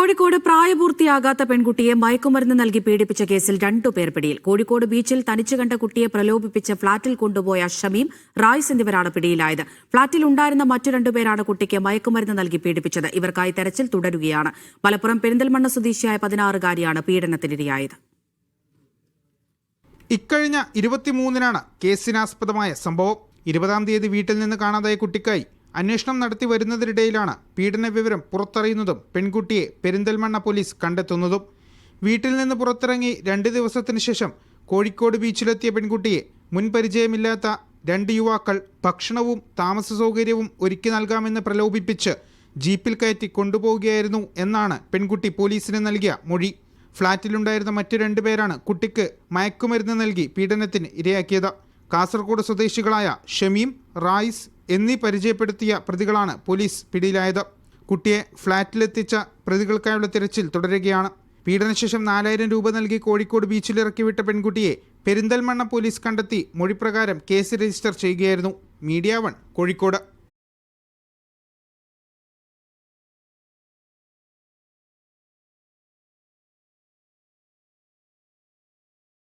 കോഴിക്കോട് പ്രായപൂർത്തിയാകാത്ത പെൺകുട്ടിയെ മയക്കുമരുന്ന് നൽകി പീഡിപ്പിച്ച കേസിൽ 2 പേർ പിടിയിൽ. കോഴിക്കോട് ബീച്ചിൽ തനിച്ചു കണ്ട കുട്ടിയെ പ്രലോഭിപ്പിച്ച് ഫ്ളാറ്റിൽ കൊണ്ടുപോയ ഷമീം, റായിസ് എന്നിവരാണ് പിടിയിലായത്. ഫ്ളാറ്റിൽ ഉണ്ടായിരുന്ന മറ്റു 2 പേരാണ് കുട്ടിക്ക് മയക്കുമരുന്ന് നൽകി പീഡിപ്പിച്ചത്. ഇവർക്കായി തെരച്ചിൽ തുടരുകയാണ്. മലപ്പുറം പെരിന്തൽമണ്ണ സ്വദേശിയായ 16-കാരിയാണ് പീഡനത്തിനിരയായത്. ഇക്കഴിഞ്ഞ 23-നാണ് കേസിനാസ്പദമായ സംഭവം. 20-ാം തീയതി വീട്ടിൽ നിന്ന് കാണാതായ കുട്ടിക്കായി അന്വേഷണം നടത്തി വരുന്നതിനിടയിലാണ് പീഡന വിവരം പുറത്തറിയുന്നതും പെൺകുട്ടിയെ പെരിന്തൽമണ്ണ പോലീസ് കണ്ടെത്തുന്നതും. വീട്ടിൽ നിന്ന് പുറത്തിറങ്ങി 2 ദിവസത്തിന് ശേഷം കോഴിക്കോട് ബീച്ചിലെത്തിയ പെൺകുട്ടിയെ മുൻപരിചയമില്ലാത്ത 2 യുവാക്കൾ ഭക്ഷണവും താമസ സൗകര്യവും ഒരുക്കി നൽകാമെന്ന് പ്രലോഭിപ്പിച്ച് ജീപ്പിൽ കയറ്റി കൊണ്ടുപോവുകയായിരുന്നു എന്നാണ് പെൺകുട്ടി പോലീസിന് നൽകിയ മൊഴി. ഫ്ളാറ്റിലുണ്ടായിരുന്ന മറ്റു 2 പേരാണ് കുട്ടിക്ക് മയക്കുമരുന്ന് നൽകി പീഡനത്തിന് ഇരയാക്കിയത്. കാസർഗോഡ് സ്വദേശികളായ ഷമീം, റായിസ് എന്നീ പരിചയപ്പെടുത്തിയ പ്രതികളാണ് പോലീസ് പിടിയിലായത്. കുട്ടിയെ ഫ്ളാറ്റിലെത്തിച്ച പ്രതികൾക്കായുള്ള തിരച്ചിൽ തുടരുകയാണ്. പീഡനശേഷം 4000 രൂപ നൽകി കോഴിക്കോട് ബീച്ചിലിറക്കി വിട്ട പെൺകുട്ടിയെ പെരിന്തൽമണ്ണ പോലീസ് കണ്ടെത്തി മൊഴിപ്രകാരം കേസ് രജിസ്റ്റർ ചെയ്യുകയായിരുന്നു. മീഡിയ 1 കോഴിക്കോട്.